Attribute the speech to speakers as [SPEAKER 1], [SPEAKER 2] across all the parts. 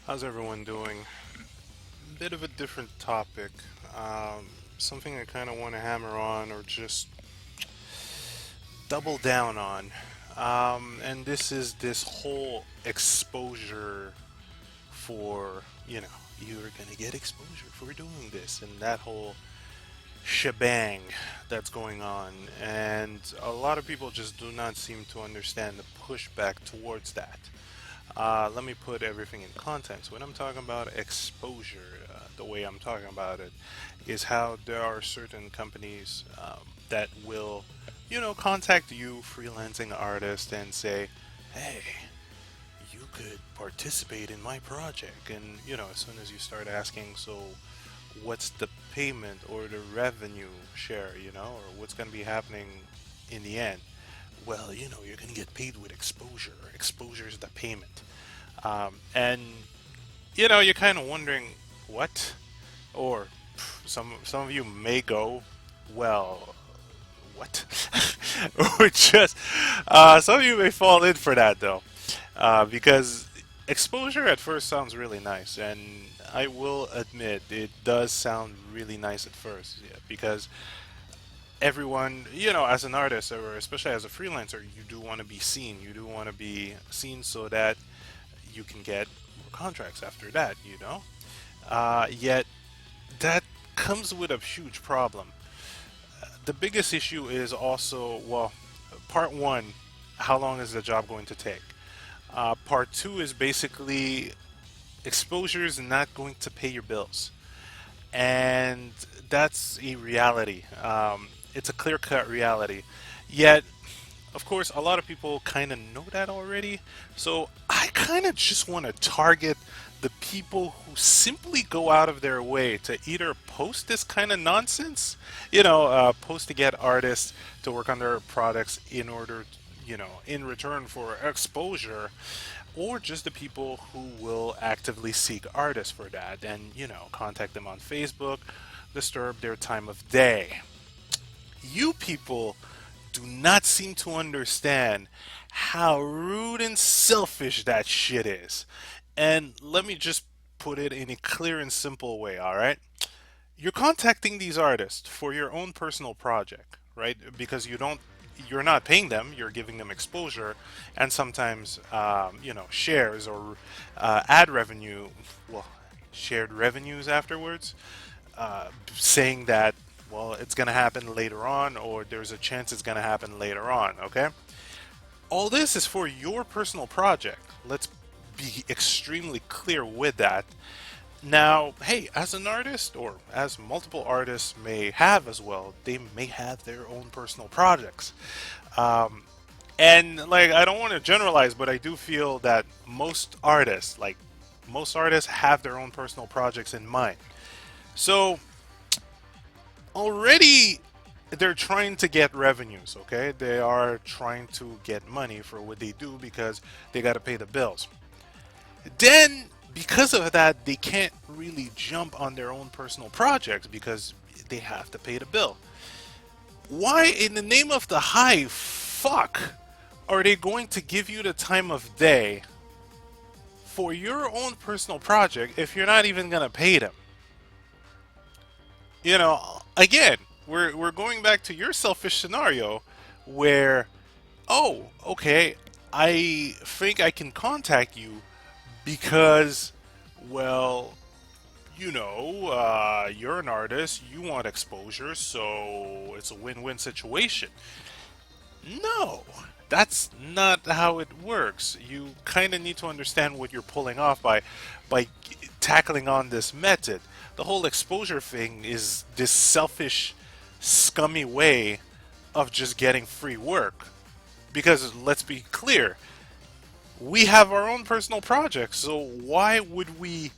[SPEAKER 1] How's everyone doing? Bit of a different topic. Something I kind of want to hammer on or just double down on. And this is this whole exposure for, you're going to get exposure for doing this and that whole shebang that's going on. And a lot of people just do not seem to understand the pushback towards that. Let me put everything in context. When I'm talking about exposure, the way I'm talking about it is how there are certain companies that will, contact you, freelancing artist, and say, hey, you could participate in my project. And, as soon as you start asking, so what's the payment or the revenue share, or what's going to be happening in the end? Well, you're going to get paid with exposure. Exposure is the payment. And you're kind of wondering what, or some of you may go, well, what, or just some of you may fall in for that though, because exposure at first sounds really nice, and I will admit it does sound really nice at first, yeah, because everyone, as an artist or especially as a freelancer, you do want to be seen. You do want to be seen so that you can get more contracts after that, Yet that comes with a huge problem. The biggest issue is also, well, part one, how long is the job going to take? Part two is basically exposure is not going to pay your bills. And that's a reality. It's a clear cut reality. Yet, of course, a lot of people kind of know that already. So I kind of just want to target the people who simply go out of their way to either post this kind of nonsense, post to get artists to work on their products in order, in return for exposure, or just the people who will actively seek artists for that and, contact them on Facebook, disturb their time of day. You people do not seem to understand how rude and selfish that shit is. And let me just put it in a clear and simple way, all right? You're contacting these artists for your own personal project, right? Because you're not paying them, you're giving them exposure and sometimes, shares or ad revenue, well, shared revenues afterwards, saying that, well, it's going to happen later on, or there's a chance it's going to happen later on, okay? All this is for your personal project. Let's be extremely clear with that. Now, hey, as an artist, or as multiple artists may have as well, they may have their own personal projects. Um, and, like, I don't want to generalize, but I do feel that most artists have their own personal projects in mind. So, already they're trying to get revenues, okay? They are trying to get money for what they do because they got to pay the bills. Then, because of that, they can't really jump on their own personal projects because they have to pay the bill. Why, in the name of the high fuck, are they going to give you the time of day for your own personal project if you're not even going to pay them? Again, we're going back to your selfish scenario where, oh, okay, I think I can contact you because, well, you're an artist, you want exposure, so it's a win-win situation. No, that's not how it works. You kind of need to understand what you're pulling off by tackling on this method. The whole exposure thing is this selfish, scummy way of just getting free work. Because let's be clear, we have our own personal projects, so why would we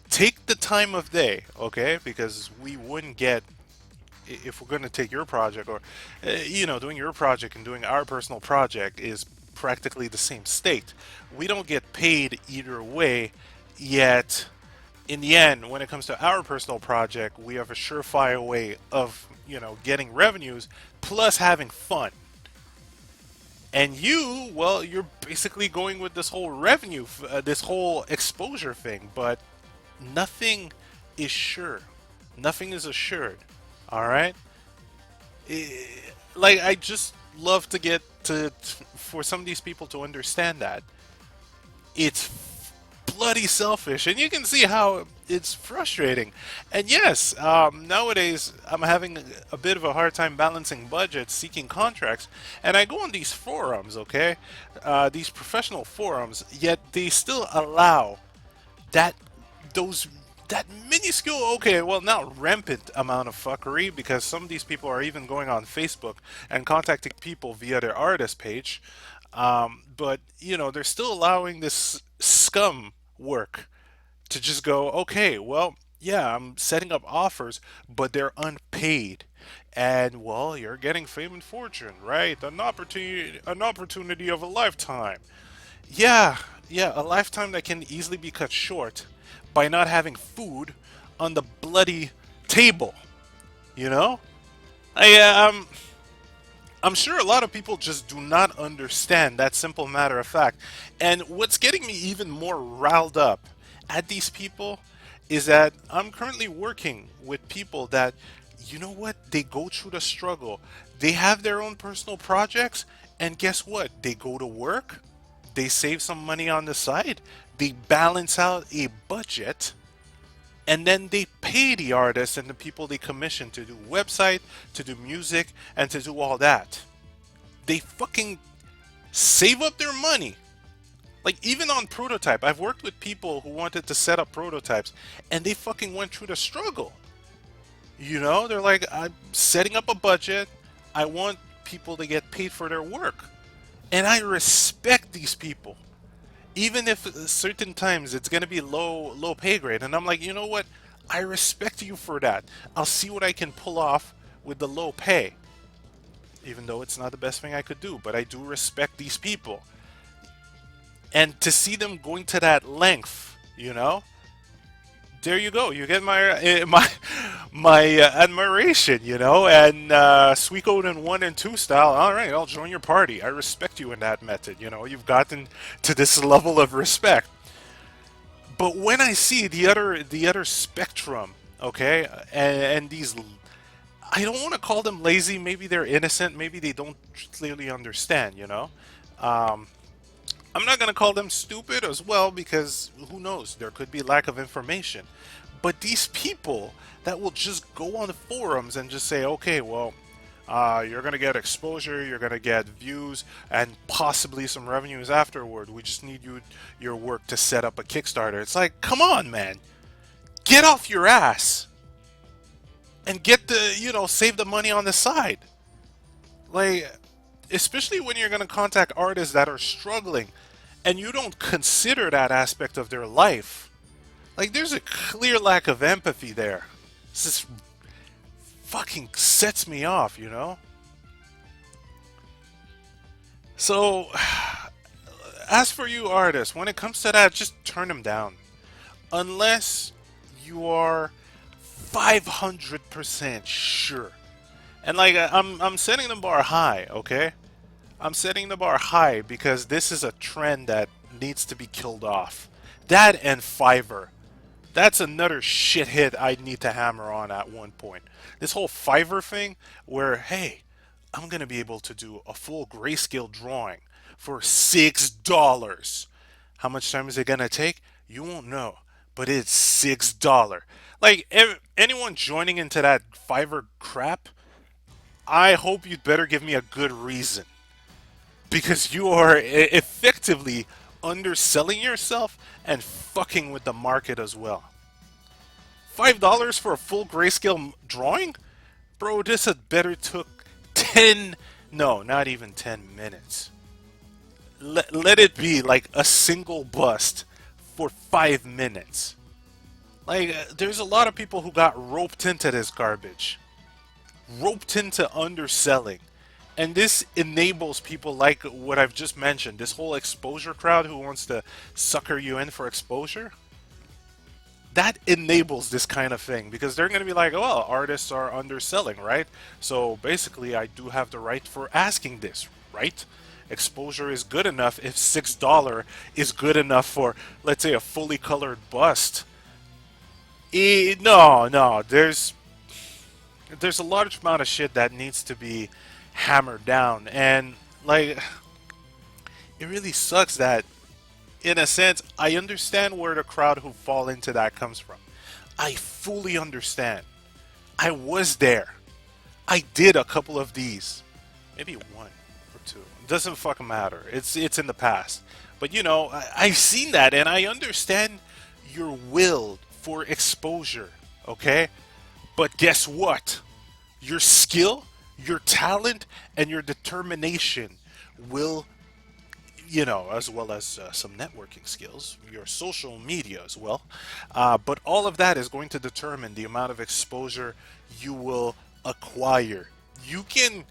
[SPEAKER 1] take the time of day, okay? Because we wouldn't get, if we're going to take your project, or doing your project and doing our personal project is practically the same state. We don't get paid either way, yet in the end, when it comes to our personal project, we have a surefire way of, getting revenues plus having fun. And you, well, you're basically going with this whole revenue, this whole exposure thing, but nothing is sure. Nothing is assured. All right? Like, I just love to get for some of these people to understand that it's bloody selfish, and you can see how it's frustrating. And yes, nowadays I'm having a bit of a hard time balancing budgets, seeking contracts, and I go on these forums, okay, these professional forums. Yet they still allow that those that minuscule, okay, well, not rampant amount of fuckery, because some of these people are even going on Facebook and contacting people via their artist page. But they're still allowing this scum work to just go, okay, well, yeah, I'm setting up offers, but they're unpaid. And well, you're getting fame and fortune, right? An opportunity of a lifetime. Yeah, yeah, a lifetime that can easily be cut short by not having food on the bloody table, you know? I I'm sure a lot of people just do not understand that simple matter of fact. And what's getting me even more riled up at these people is that I'm currently working with people that, you know what, they go through the struggle. They have their own personal projects, and guess what? They go to work, they save some money on the side, they balance out a budget, and then they pay the artists and the people they commission to do website, to do music, and to do all that. They fucking save up their money. Like, even on prototype, I've worked with people who wanted to set up prototypes, and they fucking went through the struggle. They're like, I'm setting up a budget. I want people to get paid for their work. And I respect these people. Even if certain times it's going to be low pay grade. And I'm like, you know what? I respect you for that. I'll see what I can pull off with the low pay. Even though it's not the best thing I could do, but I do respect these people. And to see them going to that length, there you go. You get my admiration, and Suikoden 1 and 2 style. All right, I'll join your party. I respect you in that method. You've gotten to this level of respect. But when I see the other spectrum, okay, and these, I don't want to call them lazy. Maybe they're innocent. Maybe they don't clearly understand. Um, I'm not going to call them stupid as well, because who knows? There could be lack of information. But these people that will just go on the forums and just say, okay, well, you're going to get exposure, you're going to get views, and possibly some revenues afterward. We just need your work to set up a Kickstarter. It's like, come on, man. Get off your ass and save the money on the side. Like, especially when you're going to contact artists that are struggling and you don't consider that aspect of their life. Like, there's a clear lack of empathy there. This just fucking sets me off. So, as for you artists, when it comes to that, just turn them down. Unless you are 500% sure. And like, I'm setting the bar high, okay? I'm setting the bar high because this is a trend that needs to be killed off. That and Fiverr. That's another shit hit I need to hammer on at one point. This whole Fiverr thing, where, hey, I'm going to be able to do a full grayscale drawing for $6. How much time is it going to take? You won't know, but it's $6. Like, anyone joining into that Fiverr crap, I hope you'd better give me a good reason, because you are effectively underselling yourself and fucking with the market as well. $5 for a full grayscale drawing? Bro, this had better took 10, no, not even 10 minutes. Let it be like a single bust for 5 minutes. Like, there's a lot of people who got roped into this garbage, roped into underselling. And this enables people like what I've just mentioned, this whole exposure crowd who wants to sucker you in for exposure. That enables this kind of thing, because they're going to be like, oh, well, artists are underselling, right? So basically, I do have the right for asking this, right? exposure is good enough if $6 is good enough for, let's say, a fully colored bust. No, no, there's a large amount of shit that needs to be hammered down, and like it really sucks that, in a sense, I understand where the crowd who fall into that comes from. I fully understand. I was there. I did a couple of these, maybe one or two. It doesn't fucking matter. It's in the past. But I've seen that, and I understand your will for exposure. Okay, but guess what? Your skill, your talent, and your determination will, as well as some networking skills, your social media as well. But all of that is going to determine the amount of exposure you will acquire. You can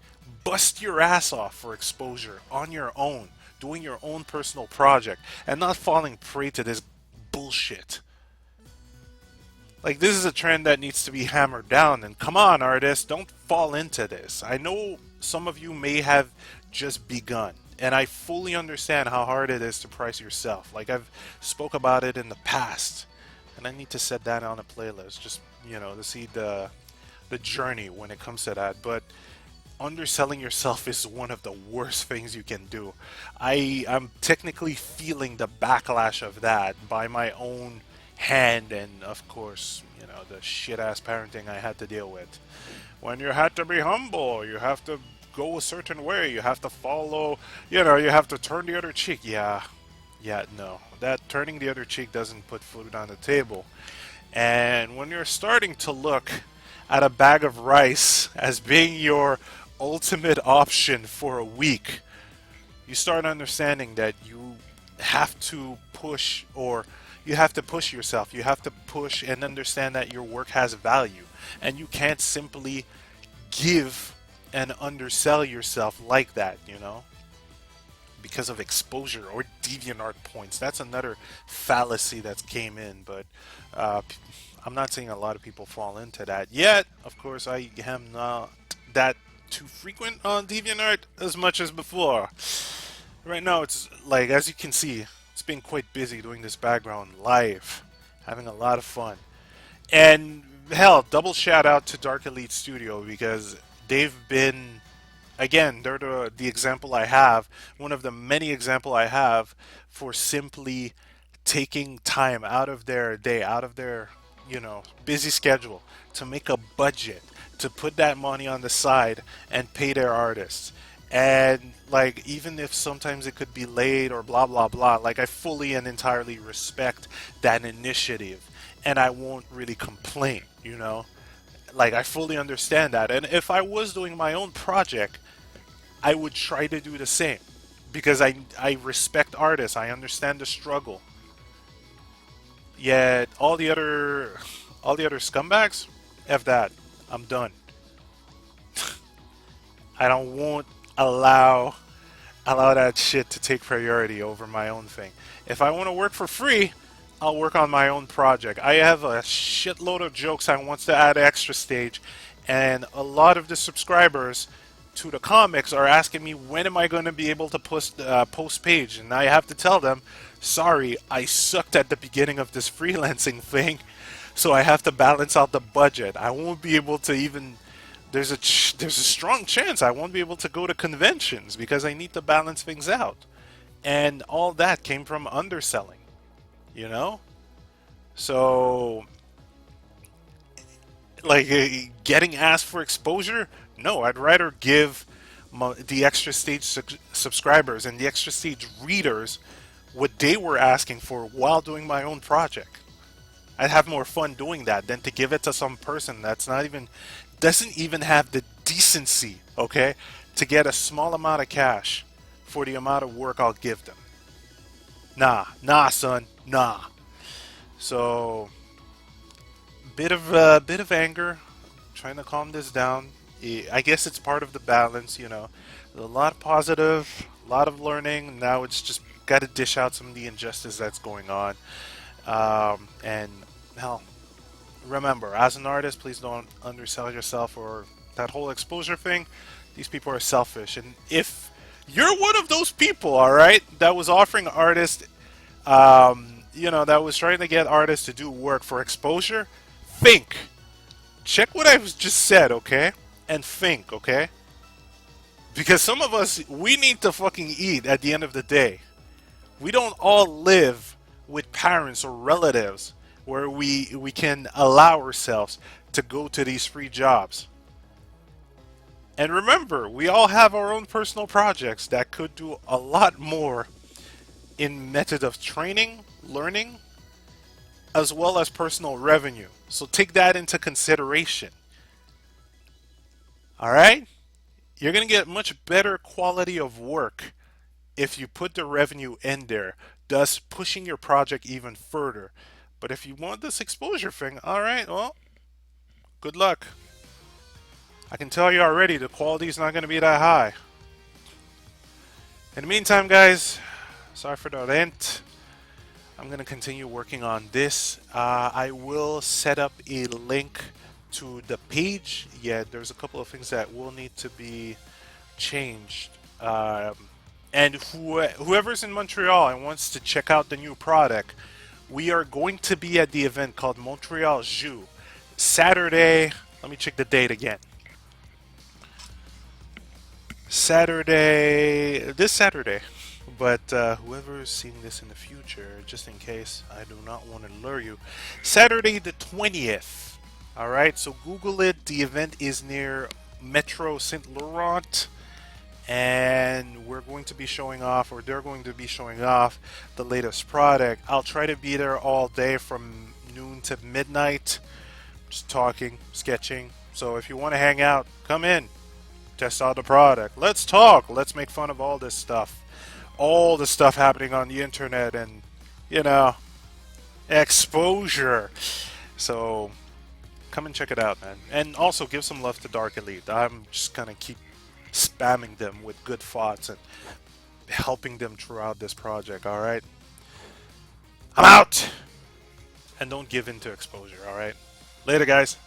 [SPEAKER 1] bust your ass off for exposure on your own, doing your own personal project, and not falling prey to this bullshit. Like, this is a trend that needs to be hammered down, and come on, artists, don't fall into this. I know some of you may have just begun, and I fully understand how hard it is to price yourself. Like, I've spoke about it in the past, and I need to set that on a playlist, just to see the journey when it comes to that. But underselling yourself is one of the worst things you can do. I'm technically feeling the backlash of that by my own hand, and of course, the shit ass parenting I had to deal with. When you had to be humble, you have to go a certain way, you have to follow, you have to turn the other cheek. Yeah, no. That turning the other cheek doesn't put food on the table. And when you're starting to look at a bag of rice as being your ultimate option for a week, you start understanding that you have to push, or you have to push yourself. You have to push and understand that your work has value. And you can't simply give and undersell yourself like that, because of exposure or DeviantArt points. That's another fallacy that's came in, but I'm not seeing a lot of people fall into that yet. Of course, I am not that too frequent on DeviantArt as much as before. Right now, it's like, as you can see, it's been quite busy doing this background live, having a lot of fun. And hell, double shout out to Dark Elite Studio, because they've been, again, they're the example I have, one of the many example I have for simply taking time out of their day, out of their, busy schedule, to make a budget, to put that money on the side and pay their artists. And like, even if sometimes it could be late or blah blah blah, like, I fully and entirely respect that initiative, and I won't really complain, like, I fully understand that. And if I was doing my own project, I would try to do the same, because I respect artists. I understand the struggle. Yet all the other scumbags, F that. I'm done. I don't won't allow that shit to take priority over my own thing. If I want to work for free, I'll work on my own project. I have a shitload of jokes I want to add extra stage, and a lot of the subscribers to the comics are asking me, when am I going to be able to post page, and I have to tell them, sorry, I sucked at the beginning of this freelancing thing, so I have to balance out the budget. I won't be able to even. There's a strong chance I won't be able to go to conventions because I need to balance things out, and all that came from underselling, you know. So, like, getting asked for exposure, no, I'd rather give the extra stage subscribers and the extra stage readers what they were asking for while doing my own project. I'd have more fun doing that than to give it to some person that's not even, doesn't even have the decency, okay, to get a small amount of cash for the amount of work I'll give them. Nah, son, nah. So, bit of anger, trying to calm this down. I guess it's part of the balance, you know. A lot of positive, a lot of learning. Now it's just got to dish out some of the injustice that's going on. And hell, remember, as an artist, please don't undersell yourself or that whole exposure thing. These people are selfish, and if You're one of those people, all right, that was offering artists, that was trying to get artists to do work for exposure. Think. Check what I've just said, okay? And think, okay? Because some of us, we need to fucking eat at the end of the day. We don't all live with parents or relatives where we can allow ourselves to go to these free jobs. And remember, we all have our own personal projects that could do a lot more in method of training, learning, as well as personal revenue. So take that into consideration. All right? You're going to get much better quality of work if you put the revenue in there, thus pushing your project even further. But if you want this exposure thing, all right, well, good luck. I can tell you already the quality is not going to be that high. In the meantime, guys, sorry for the rant. I'm going to continue working on this. I will set up a link to the page. Yeah, there's a couple of things that will need to be changed. And whoever's in Montreal and wants to check out the new product, we are going to be at the event called Montreal Jus. Saturday, let me check the date again. This Saturday. But whoever's seeing this in the future, just in case I do not want to lure you, Saturday the 20th. All right, so Google it. The event is near Metro Saint Laurent, and we're going to be showing off, or they're going to be showing off the latest product. I'll try to be there all day from noon to midnight, just talking, sketching. So if you want to hang out, come in, test out the product. Let's talk. Let's make fun of all this stuff. All the stuff happening on the internet and, you know, exposure. So come and check it out, man. And also give some love to Dark Elite. I'm just going to keep spamming them with good thoughts and helping them throughout this project, all right? I'm out! And don't give in to exposure, all right? Later, guys.